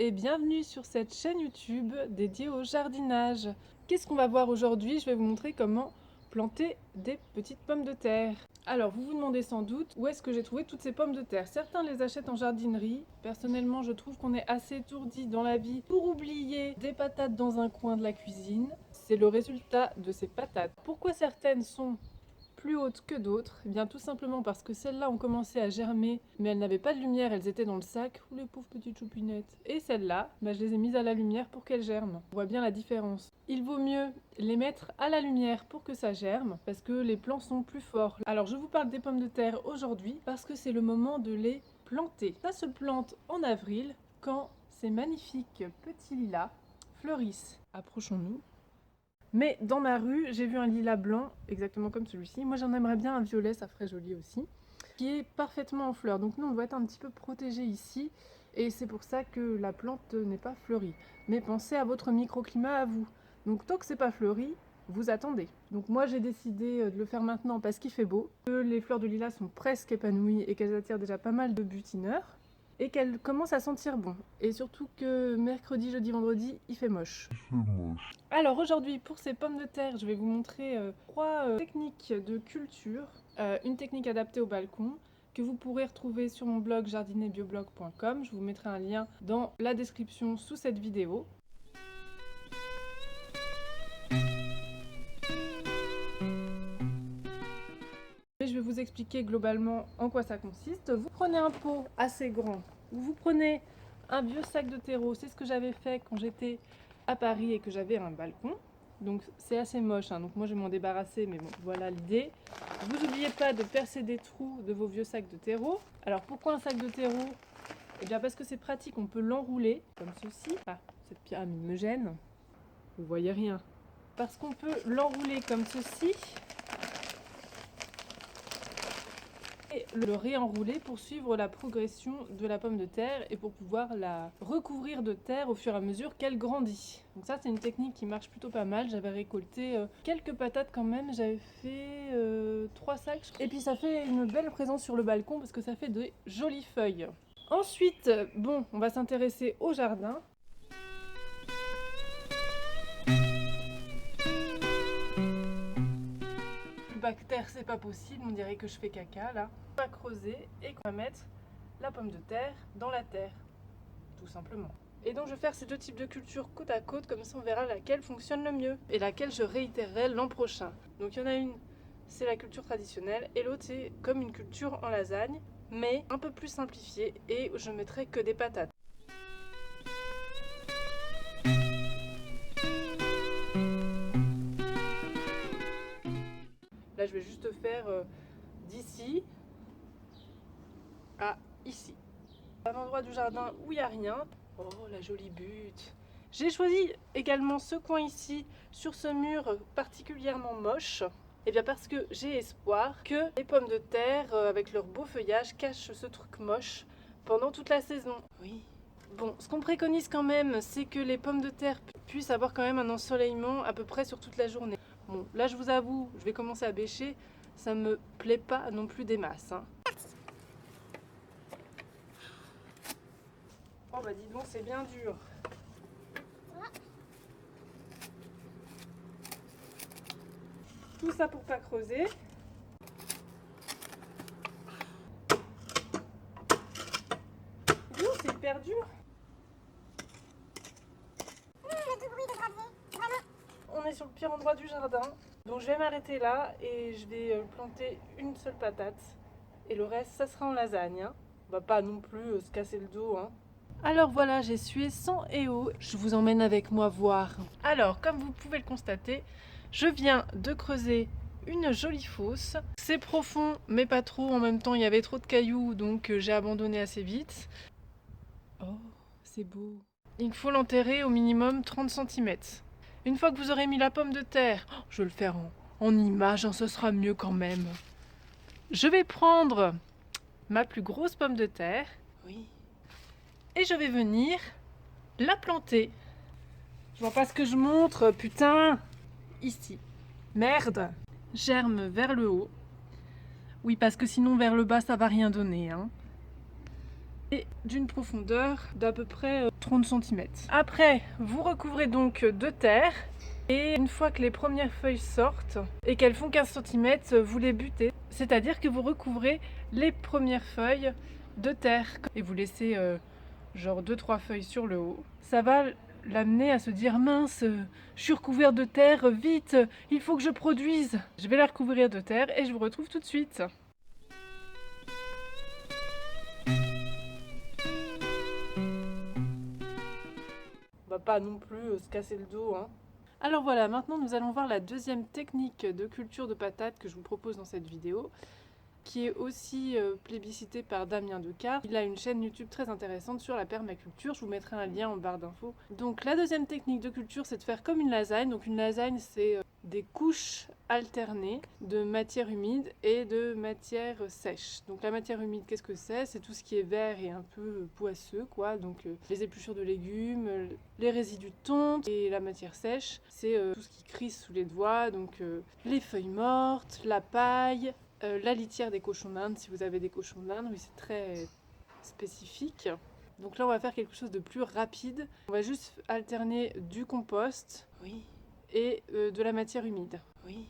et bienvenue sur cette chaîne YouTube dédiée au jardinage. Qu'est-ce qu'on va voir aujourd'hui? Je vais vous montrer comment planter des petites pommes de terre. Alors vous vous demandez sans doute où est-ce que j'ai trouvé toutes ces pommes de terre. Certains les achètent en jardinerie. Personnellement je trouve qu'on est assez étourdi dans la vie pour oublier des patates dans un coin de la cuisine. C'est le résultat de ces patates. Pourquoi certaines sont plus hautes que d'autres? Eh bien tout simplement parce que celles-là ont commencé à germer, mais elles n'avaient pas de lumière, elles étaient dans le sac. Ouh les pauvres petites choupinettes. Et celles-là, je les ai mises à la lumière pour qu'elles germent. On voit bien la différence. Il vaut mieux les mettre à la lumière pour que ça germe, parce que les plants sont plus forts. Alors je vous parle des pommes de terre aujourd'hui, parce que c'est le moment de les planter. Ça se plante en avril, quand ces magnifiques petits lilas fleurissent. Approchons-nous. Mais dans ma rue, j'ai vu un lilas blanc, exactement comme celui-ci. Moi, j'en aimerais bien un violet, ça ferait joli aussi, qui est parfaitement en fleurs. Donc nous, on doit être un petit peu protégé ici, et c'est pour ça que la plante n'est pas fleurie. Mais pensez à votre microclimat à vous. Donc tant que c'est pas fleuri, vous attendez. Donc moi, j'ai décidé de le faire maintenant parce qu'il fait beau, que les fleurs de lilas sont presque épanouies et qu'elles attirent déjà pas mal de butineurs. Et qu'elle commence à sentir bon. Et surtout que mercredi, jeudi, vendredi, il fait moche. Alors aujourd'hui, pour ces pommes de terre, je vais vous montrer trois techniques de culture. Une technique adaptée au balcon, que vous pourrez retrouver sur mon blog jardinerbioblog.com. Je vous mettrai un lien dans la description sous cette vidéo. Je vais vous expliquer globalement en quoi ça consiste. Vous prenez un pot assez grand, ou vous prenez un vieux sac de terreau. C'est ce que j'avais fait quand j'étais à Paris et que j'avais un balcon. Donc c'est assez moche, hein. Donc moi je vais m'en débarrasser, mais bon, voilà l'idée. Vous n'oubliez pas de percer des trous de vos vieux sacs de terreau. Alors pourquoi un sac de terreau? Eh bien parce que c'est pratique, on peut l'enrouler comme ceci. Ah, cette pyramide me gêne. Vous voyez rien. Parce qu'on peut l'enrouler comme ceci. Et le réenrouler pour suivre la progression de la pomme de terre et pour pouvoir la recouvrir de terre au fur et à mesure qu'elle grandit. Donc ça c'est une technique qui marche plutôt pas mal. J'avais récolté quelques patates quand même, j'avais fait 3 sacs. Et puis ça fait une belle présence sur le balcon parce que ça fait de jolies feuilles. Ensuite, bon, on va s'intéresser au jardin. Bactère, c'est pas possible, on dirait que je fais caca là. On va creuser et on va mettre la pomme de terre dans la terre, tout simplement. Et donc je vais faire ces deux types de cultures côte à côte, comme ça on verra laquelle fonctionne le mieux et laquelle je réitérerai l'an prochain. Donc il y en a une, c'est la culture traditionnelle et l'autre c'est comme une culture en lasagne, mais un peu plus simplifiée et je mettrai que des patates. Là je vais juste faire d'ici à ici. Un endroit du jardin où il n'y a rien. Oh la jolie butte. J'ai choisi également ce coin ici sur ce mur particulièrement moche. Et bien parce que j'ai espoir que les pommes de terre avec leur beau feuillage cachent ce truc moche pendant toute la saison. Oui. Bon, ce qu'on préconise quand même, c'est que les pommes de terre puissent avoir quand même un ensoleillement à peu près sur toute la journée. Bon, là je vous avoue, je vais commencer à bêcher. Ça me plaît pas non plus des masses, hein. Oh bah dis donc, c'est bien dur. Tout ça pour pas creuser. C'est hyper dur. On est sur le pire endroit du jardin. Donc je vais m'arrêter là et je vais planter une seule patate. Et le reste, ça sera en lasagne, hein. On va pas non plus se casser le dos, hein. Alors voilà, j'ai sué sang et eau. Je vous emmène avec moi voir. Alors, comme vous pouvez le constater, je viens de creuser une jolie fosse. C'est profond, mais pas trop. En même temps, il y avait trop de cailloux, donc j'ai abandonné assez vite. Oh, c'est beau. Il faut l'enterrer au minimum 30 cm. Une fois que vous aurez mis la pomme de terre, je vais le faire en image, hein, ce sera mieux quand même. Je vais prendre ma plus grosse pomme de terre. Oui. Et je vais venir la planter. Je vois pas ce que je montre, putain. Ici. Merde. Germe vers le haut. Oui, parce que sinon vers le bas, ça va rien donner, hein. et d'une profondeur d'à peu près 30 cm. Après, vous recouvrez donc de terre et une fois que les premières feuilles sortent et qu'elles font 15 cm, vous les butez. C'est-à-dire que vous recouvrez les premières feuilles de terre et vous laissez genre 2-3 feuilles sur le haut. Ça va l'amener à se dire mince, je suis recouvert de terre, vite, il faut que je produise. Je vais la recouvrir de terre et je vous retrouve tout de suite. On va pas non plus se casser le dos, hein. Alors voilà, maintenant nous allons voir la deuxième technique de culture de patates que je vous propose dans cette vidéo, qui est aussi plébiscitée par Damien Decart. Il a une chaîne YouTube très intéressante sur la permaculture, je vous mettrai un lien en barre d'infos. Donc la deuxième technique de culture, c'est de faire comme une lasagne. Donc une lasagne, c'est des couches alternées de matière humide et de matière sèche. Donc la matière humide, qu'est-ce que c'est? C'est tout ce qui est vert et un peu poisseux, quoi. Donc les épluchures de légumes, les résidus de tonte, et la matière sèche, c'est tout ce qui crisse sous les doigts, donc les feuilles mortes, la paille, la litière des cochons d'Inde, si vous avez des cochons d'Inde, oui, c'est très spécifique. Donc là, on va faire quelque chose de plus rapide. On va juste alterner du compost, oui, et de la matière humide, oui.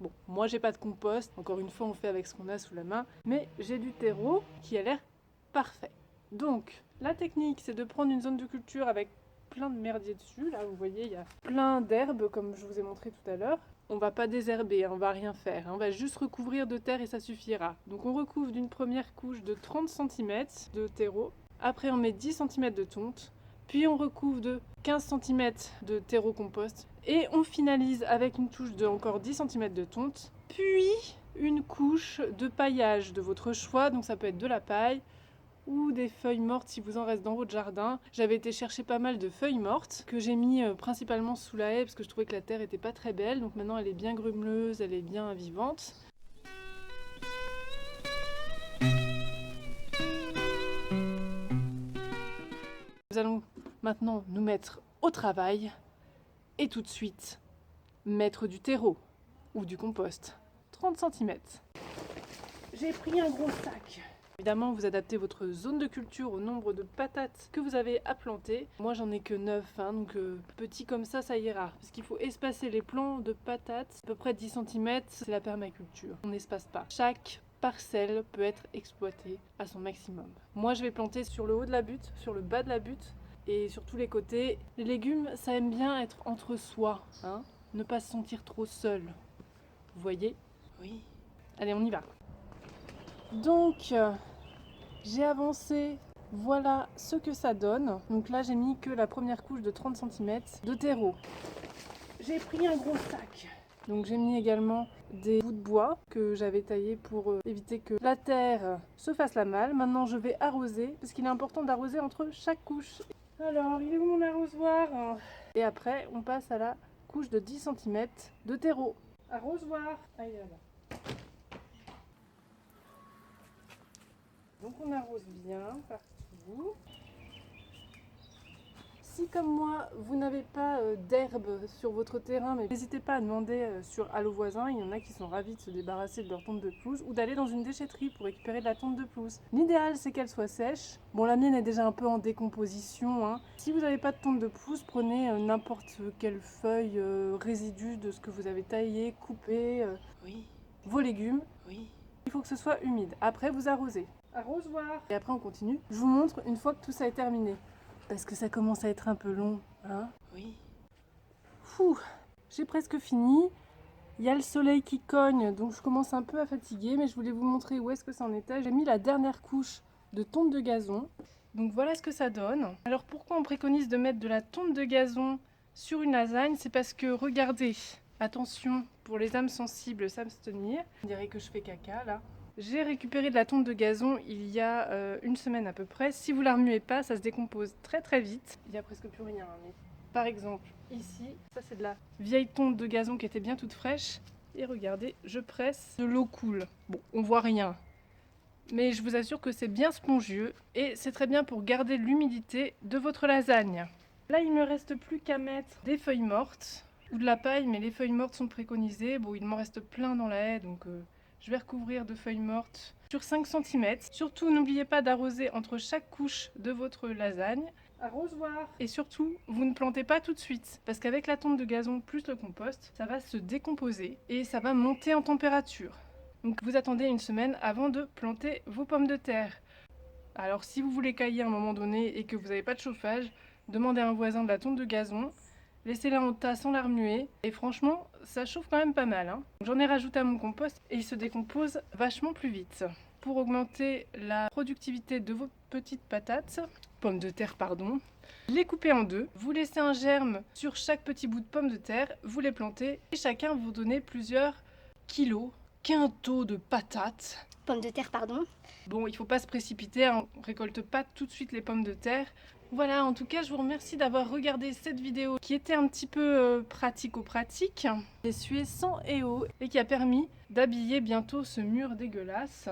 Bon, moi j'ai pas de compost, encore une fois on fait avec ce qu'on a sous la main, mais j'ai du terreau qui a l'air parfait. Donc la technique, c'est de prendre une zone de culture avec plein de merdier dessus. Là vous voyez, il y a plein d'herbes comme je vous ai montré tout à l'heure. On va pas désherber, on va rien faire, on va juste recouvrir de terre et ça suffira. Donc on recouvre d'une première couche de 30 cm de terreau, après on met 10 cm de tonte, puis on recouvre de 15 cm de terreau compost et on finalise avec une touche de encore 10 cm de tonte, puis une couche de paillage de votre choix, donc ça peut être de la paille ou des feuilles mortes si vous en reste dans votre jardin. J'avais été chercher pas mal de feuilles mortes que j'ai mis principalement sous la haie parce que je trouvais que la terre était pas très belle, donc maintenant elle est bien grumeleuse, elle est bien vivante. Nous allons maintenant nous mettre au travail et tout de suite mettre du terreau ou du compost. 30 cm. J'ai pris un gros sac. Évidemment, vous adaptez votre zone de culture au nombre de patates que vous avez à planter. Moi, j'en ai que 9, hein, donc petit comme ça ira. Parce qu'il faut espacer les plants de patates, à peu près 10 cm, c'est la permaculture. On n'espace pas. Chaque parcelle peut être exploitée à son maximum. Moi, je vais planter sur le haut de la butte, sur le bas de la butte, et sur tous les côtés. Les légumes, ça aime bien être entre soi, hein, ne pas se sentir trop seul. Vous voyez? Oui. Allez, on y va. Donc, j'ai avancé, voilà ce que ça donne. Donc là, j'ai mis que la première couche de 30 cm de terreau. J'ai pris un gros sac. Donc j'ai mis également des bouts de bois que j'avais taillés pour éviter que la terre se fasse la malle. Maintenant, je vais arroser, parce qu'il est important d'arroser entre chaque couche. Alors, il est où mon arrosoir? Et après, on passe à la couche de 10 cm de terreau. Arrosoir. Ah, il est là-bas. Donc on arrose bien partout. Si comme moi, vous n'avez pas d'herbe sur votre terrain, mais n'hésitez pas à demander sur Allo Voisin, il y en a qui sont ravis de se débarrasser de leur tonte de pelouse ou d'aller dans une déchetterie pour récupérer de la tonte de pelouse. L'idéal, c'est qu'elle soit sèche. Bon, la mienne est déjà un peu en décomposition, hein. Si vous n'avez pas de tonte de pelouse, prenez n'importe quelle feuille résidu de ce que vous avez taillé, coupé, oui, vos légumes. Oui. Il faut que ce soit humide. Après, vous arrosez. Arrosoir. Et après, on continue. Je vous montre une fois que tout ça est terminé. Parce que ça commence à être un peu long, hein? Oui. Fouh, j'ai presque fini. Il y a le soleil qui cogne, donc je commence un peu à fatiguer, mais je voulais vous montrer où est-ce que ça en était. J'ai mis la dernière couche de tonte de gazon. Donc voilà ce que ça donne. Alors pourquoi on préconise de mettre de la tonte de gazon sur une lasagne? C'est parce que, regardez, attention, pour les âmes sensibles, s'abstenir. On dirait que je fais caca, là. J'ai récupéré de la tonte de gazon il y a une semaine à peu près. Si vous la remuez pas, ça se décompose très très vite. Il n'y a presque plus rien. Mais par exemple, ici, ça c'est de la vieille tonte de gazon qui était bien toute fraîche. Et regardez, je presse, de l'eau coule. Bon, on voit rien. Mais je vous assure que c'est bien spongieux et c'est très bien pour garder l'humidité de votre lasagne. Là, il me reste plus qu'à mettre des feuilles mortes ou de la paille, mais les feuilles mortes sont préconisées. Bon, il m'en reste plein dans la haie, donc Je vais recouvrir de feuilles mortes sur 5 cm. Surtout, n'oubliez pas d'arroser entre chaque couche de votre lasagne. Arrosoir. Et surtout, vous ne plantez pas tout de suite, parce qu'avec la tonte de gazon plus le compost, ça va se décomposer et ça va monter en température. Donc vous attendez une semaine avant de planter vos pommes de terre. Alors si vous voulez cailler à un moment donné et que vous n'avez pas de chauffage, demandez à un voisin de la tonte de gazon, laissez-la en tas sans la remuer, et franchement, ça chauffe quand même pas mal, hein. J'en ai rajouté à mon compost et il se décompose vachement plus vite. Pour augmenter la productivité de vos petites patates, pommes de terre pardon, les coupez en deux, vous laissez un germe sur chaque petit bout de pomme de terre, vous les plantez et chacun vous donnez plusieurs kilos, quintaux de patates. Pommes de terre, pardon. Bon, il faut pas se précipiter, hein, on récolte pas tout de suite les pommes de terre. Voilà, en tout cas, je vous remercie d'avoir regardé cette vidéo qui était un petit peu pratico-pratique, essuyée sans EO et qui a permis d'habiller bientôt ce mur dégueulasse.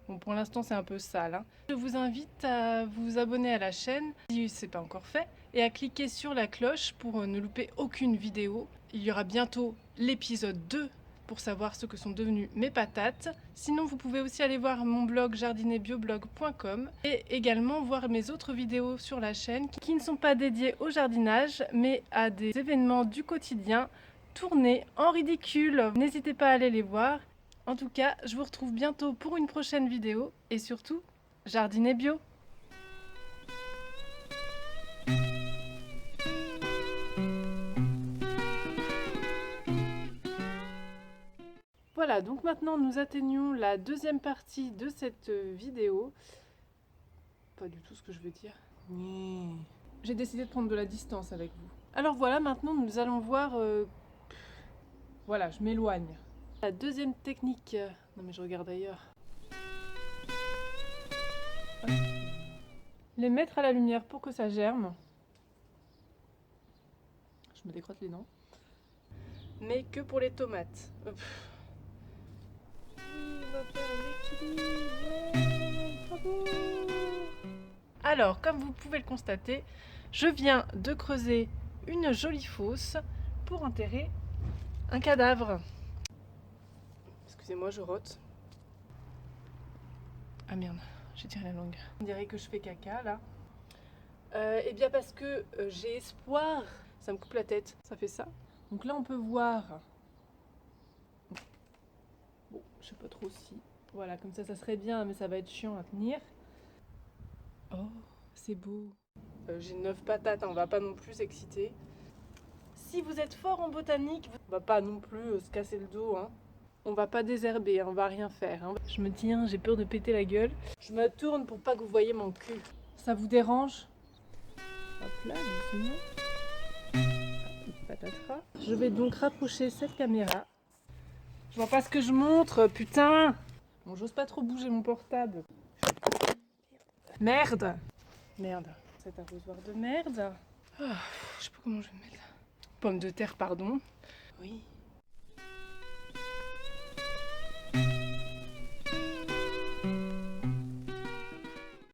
Bon, pour l'instant, c'est un peu sale, hein. Je vous invite à vous abonner à la chaîne si ce n'est pas encore fait et à cliquer sur la cloche pour ne louper aucune vidéo. Il y aura bientôt l'épisode 2 pour savoir ce que sont devenues mes patates. Sinon, vous pouvez aussi aller voir mon blog jardinerbioblog.com et également voir mes autres vidéos sur la chaîne qui ne sont pas dédiées au jardinage, mais à des événements du quotidien tournés en ridicule. N'hésitez pas à aller les voir. En tout cas, je vous retrouve bientôt pour une prochaine vidéo et surtout, jardinez bio! Voilà, donc maintenant nous atteignons la deuxième partie de cette vidéo. Pas du tout ce que je veux dire. J'ai décidé de prendre de la distance avec vous. Alors voilà, maintenant nous allons voir... Voilà, je m'éloigne. La deuxième technique... Non mais je regarde ailleurs. Les mettre à la lumière pour que ça germe. Je me décrotte les dents. Mais que pour les tomates. Alors, comme vous pouvez le constater, je viens de creuser une jolie fosse pour enterrer un cadavre. Excusez-moi, je rote. Ah merde, j'ai tiré la langue. On dirait que je fais caca là. Eh bien parce que j'ai espoir. Ça me coupe la tête, ça fait ça. Donc là on peut voir. Bon, je sais pas trop si. Voilà, comme ça serait bien, mais ça va être chiant à tenir. Oh, c'est beau. J'ai 9 patates, hein, on va pas non plus s'exciter. Si vous êtes fort en botanique, on va pas non plus se casser le dos, hein. On va pas désherber, hein, on va rien faire, hein. Je me tiens, j'ai peur de péter la gueule. Je me tourne pour pas que vous voyez mon cul. Ça vous dérange? Hop là, doucement. Patatras. Je vais donc rapprocher cette caméra. Je vois pas ce que je montre, putain! Bon, j'ose pas trop bouger mon portable. Merde! Merde. Cet arrosoir de merde. Oh, je sais pas comment je vais me mettre. Pomme de terre, pardon. Oui.